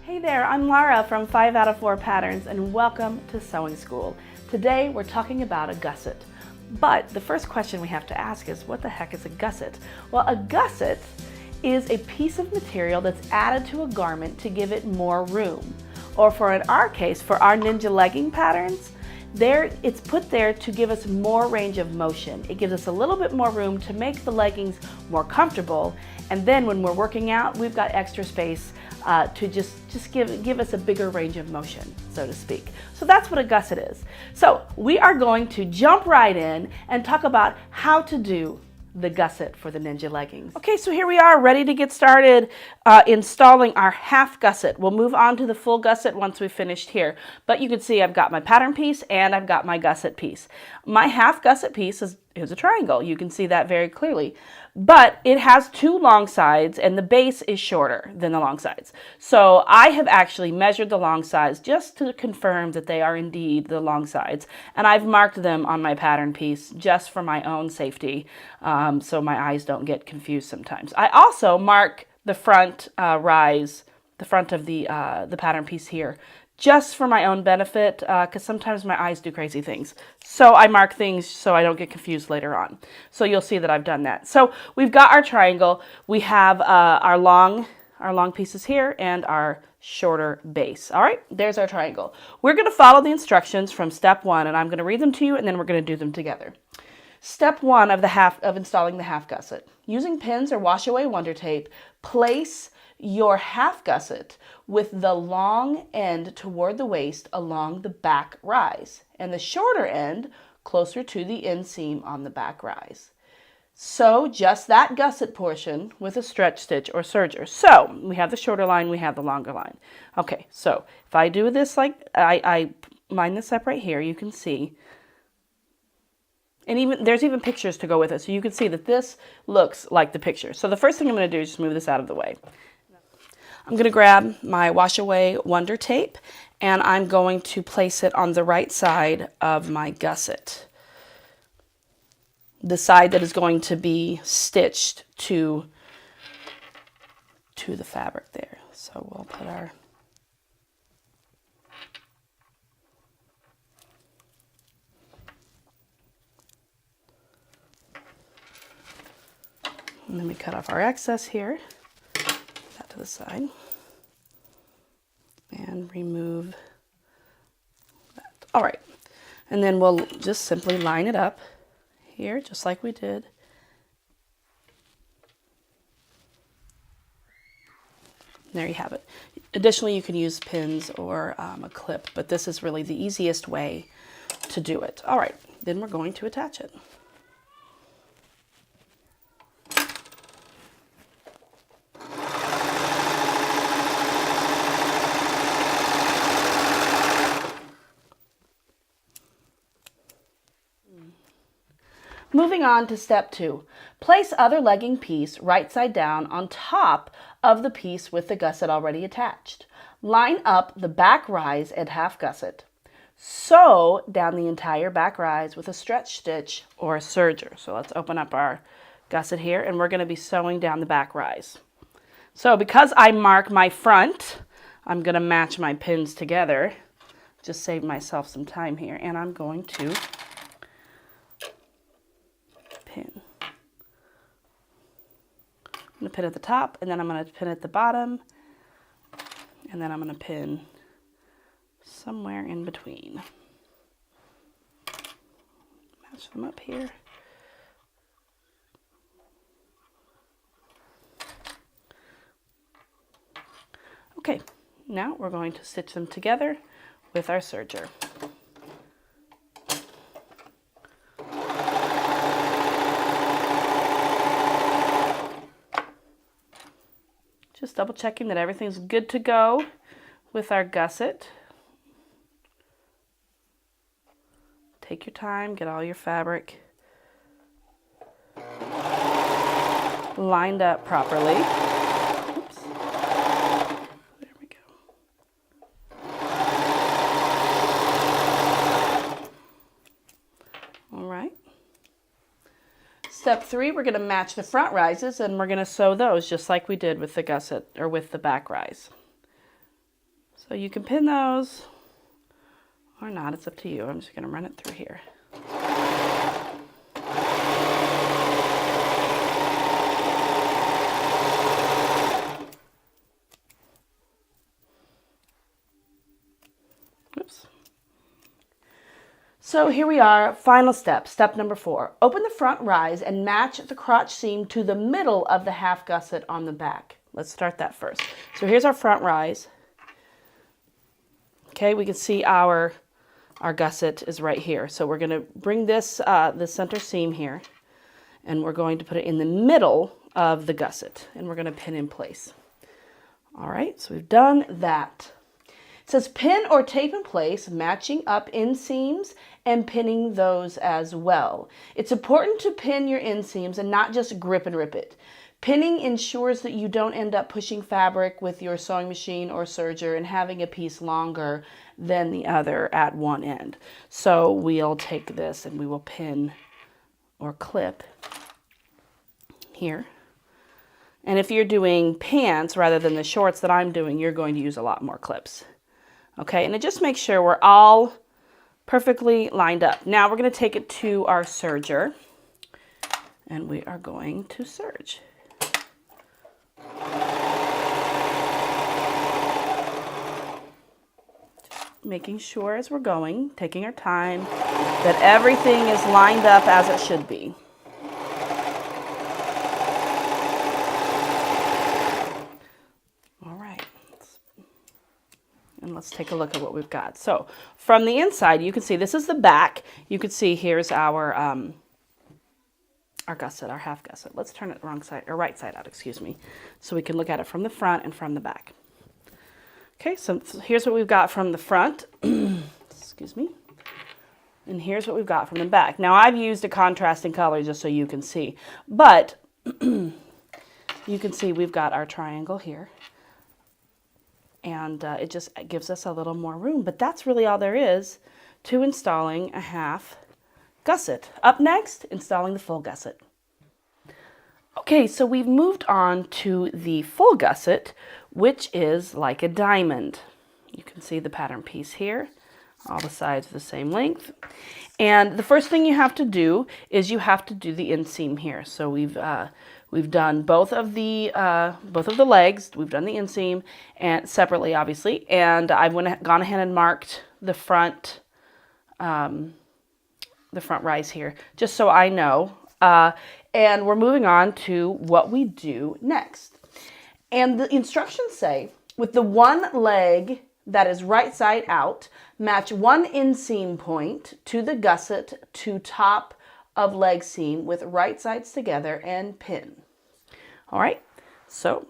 Hey there, I'm Lara from 5 out of 4 Patterns and welcome to Sewing School. Today we're talking about a gusset. But the first question we have to ask is, what the heck is a gusset? Well, a gusset is a piece of material that's added to a garment to give it more room. Or in our case, for our ninja legging patterns, it's put there to give us more range of motion. It gives us a little bit more room to make the leggings more comfortable, and then when we're working out, we've got extra space to just give us a bigger range of motion, so to speak. So that's what a gusset is. So we are going to jump right in and talk about how to do the gusset for the ninja leggings. Okay, so here we are ready to get started installing our half gusset. We'll move on to the full gusset once we've finished here. But you can see I've got my pattern piece and I've got my gusset piece. My half gusset piece is a triangle. You can see that very clearly. But it has two long sides and the base is shorter than the long sides. So I have actually measured the long sides just to confirm that they are indeed the long sides. And I've marked them on my pattern piece just for my own safety, so my eyes don't get confused sometimes. I also mark the front rise, the front of the pattern piece here, just for my own benefit, because sometimes my eyes do crazy things. So I mark things so I don't get confused later on. So you'll see that I've done that. So we've got our triangle. We have our long pieces here and our shorter base. All right, there's our triangle. We're going to follow the instructions from step 1, and I'm going to read them to you, and then we're going to do them together. Step 1 of installing the half gusset. Using pins or wash away wonder tape, place your half gusset with the long end toward the waist along the back rise and the shorter end closer to the inseam on the back rise. Sew just that gusset portion with a stretch stitch or serger. So we have the shorter line, we have the longer line. Okay, so if I do this like I line this up right here, you can see. And there's even pictures to go with it, so you can see that this looks like the picture. So the first thing I'm going to do is just move this out of the way. I'm going to grab my wash away wonder tape and I'm going to place it on the right side of my gusset. The side that is going to be stitched to the fabric there. So we'll put our and then we cut off our excess here. That to the side. And remove that. All right. And then we'll just simply line it up here, just like we did. There you have it. Additionally, you can use pins or a clip, but this is really the easiest way to do it. All right. Then we're going to attach it. Moving on to step 2, place other legging piece right side down on top of the piece with the gusset already attached. Line up the back rise and half gusset. Sew down the entire back rise with a stretch stitch or a serger. So let's open up our gusset here and we're going to be sewing down the back rise. So because I mark my front, I'm going to match my pins together. Just save myself some time here, and I'm going to pin. I'm going to pin at the top, and then I'm going to pin at the bottom, and then I'm going to pin somewhere in between. Match them up here. Okay, now we're going to stitch them together with our serger. Just double checking that everything's good to go with our gusset. Take your time, get all your fabric lined up properly. Oops. There we go. All right. Step 3, we're going to match the front rises and we're going to sew those just like we did with the gusset or with the back rise. So you can pin those or not, it's up to you. I'm just going to run it through here. Oops. So here we are, final step, step number 4. Open the front rise and match the crotch seam to the middle of the half gusset on the back. Let's start that first. So here's our front rise. Okay, we can see our gusset is right here. So we're going to bring this, the center seam here, and we're going to put it in the middle of the gusset, and we're going to pin in place. All right, so we've done that. It says pin or tape in place, matching up inseams and pinning those as well. It's important to pin your inseams and not just grip and rip it. Pinning ensures that you don't end up pushing fabric with your sewing machine or serger and having a piece longer than the other at one end. So we'll take this and we will pin or clip here. And if you're doing pants rather than the shorts that I'm doing, you're going to use a lot more clips. Okay, and it just makes sure we're all perfectly lined up. Now we're going to take it to our serger, and we are going to serge. Making sure as we're going, taking our time, that everything is lined up as it should be. And let's take a look at what we've got. So from the inside, you can see this is the back. You can see here's our gusset, our half gusset. Let's turn it wrong side or right side out, excuse me, so we can look at it from the front and from the back. Okay, so here's what we've got from the front. Excuse me. And here's what we've got from the back. Now I've used a contrasting color just so you can see, but you can see we've got our triangle here. And it just gives us a little more room. But that's really all there is to installing a half gusset. Up next, installing the full gusset. Okay, so we've moved on to the full gusset, which is like a diamond. You can see the pattern piece here. All the sides are the same length. And the first thing you have to do is you have to do the inseam here. So we've done both of the legs. We've done the inseam and separately, obviously. And I've gone ahead and marked the front rise here, just so I know. And we're moving on to what we do next. And the instructions say, with the one leg that is right side out, match one inseam point to the gusset to top of leg seam with right sides together and pin. All right, so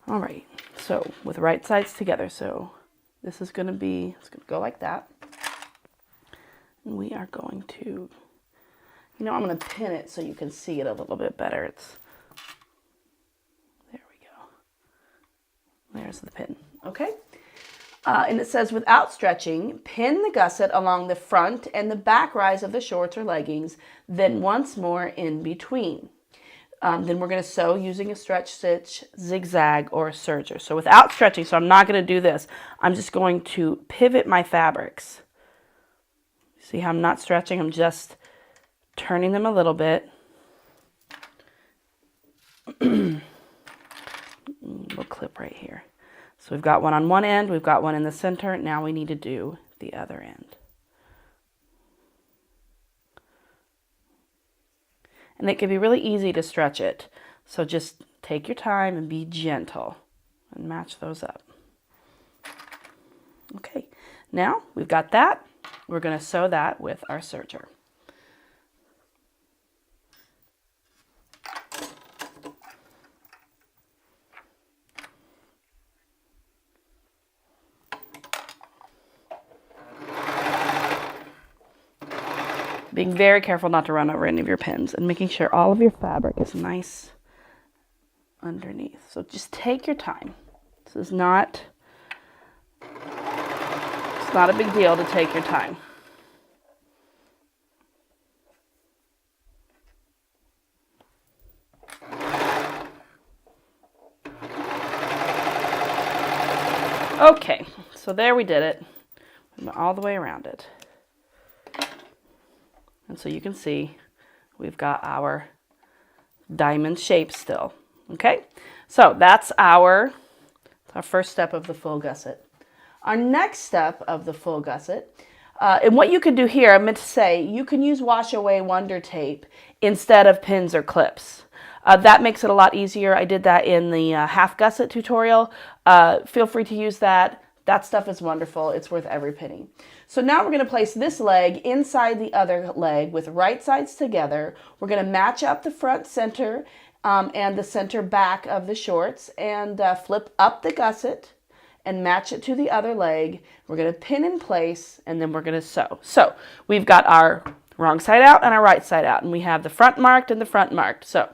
all right, so with right sides together, so this is going to be, it's going to go like that. And we are going to, I'm going to pin it so you can see it a little bit better. There we go. There's the pin, okay? And it says, without stretching, pin the gusset along the front and the back rise of the shorts or leggings, then once more in between. Then we're going to sew using a stretch stitch, zigzag, or a serger. So without stretching, so I'm not going to do this. I'm just going to pivot my fabrics. See how I'm not stretching? I'm just turning them a little bit. We'll clip right here. So we've got one on one end, we've got one in the center. Now we need to do the other end. And it can be really easy to stretch it. So just take your time and be gentle and match those up. Okay, now we've got that. We're going to sew that with our serger. Being very careful not to run over any of your pins and making sure all of your fabric is nice underneath. So just take your time. This is not, it's not a big deal to take your time. Okay, so there we did it. We went all the way around it. And so you can see we've got our diamond shape still. Okay, so that's our first step of the full gusset. Our next step of the full gusset, and what you can do here, I meant to say, you can use wash away wonder tape instead of pins or clips. That makes it a lot easier. I did that in the half gusset tutorial. Feel free to use that. That stuff is wonderful. It's worth every penny. So now we're going to place this leg inside the other leg with right sides together. We're going to match up the front center and the center back of the shorts and flip up the gusset and match it to the other leg. We're going to pin in place and then we're going to sew. So we've got our wrong side out and our right side out, and we have the front marked and the front marked. So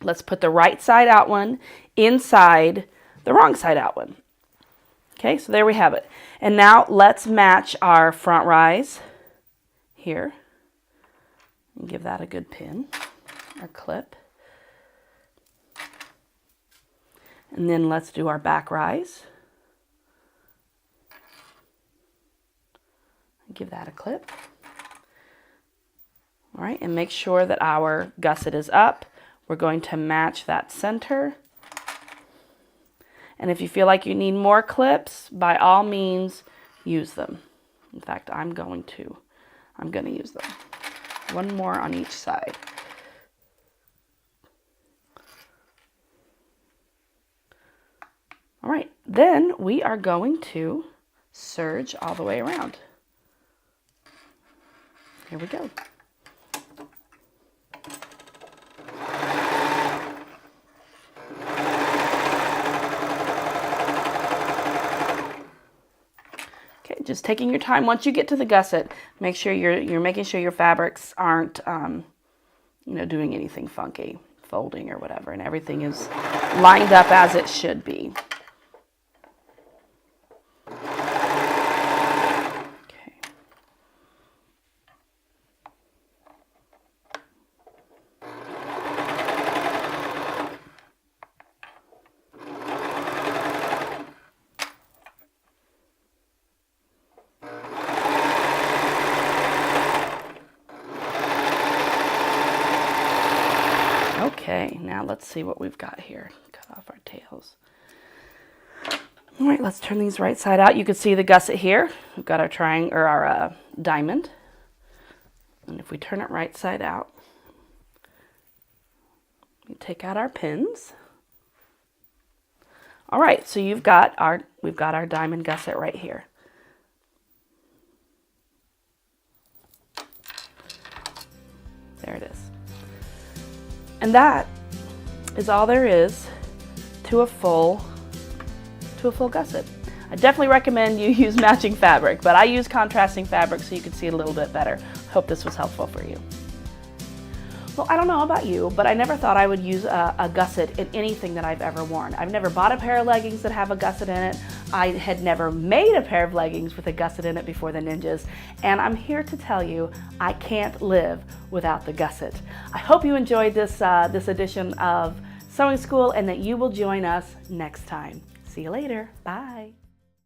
let's put the right side out one inside the wrong side out one. Okay, so there we have it. And now let's match our front rise here and give that a good pin or clip. And then let's do our back rise. Give that a clip. All right, and make sure that our gusset is up. We're going to match that center. And if you feel like you need more clips, by all means, use them. In fact, I'm going to use them. One more on each side. All right, then we are going to serge all the way around. Here we go. Okay, just taking your time. Once you get to the gusset, make sure you're making sure your fabrics aren't, doing anything funky, folding or whatever, and everything is lined up as it should be. Okay, now let's see what we've got here. Cut off our tails. All right, let's turn these right side out. You can see the gusset here. We've got our triangle or our diamond. And if we turn it right side out, we take out our pins. All right, so we've got our diamond gusset right here. There it is. And that is all there is to a full gusset. I definitely recommend you use matching fabric, but I use contrasting fabric so you can see it a little bit better. Hope this was helpful for you. Well, I don't know about you, but I never thought I would use a gusset in anything that I've ever worn. I've never bought a pair of leggings that have a gusset in it. I had never made a pair of leggings with a gusset in it before the Ninjas, and I'm here to tell you I can't live without the gusset. I hope you enjoyed this edition of Sewing School and that you will join us next time. See you later. Bye.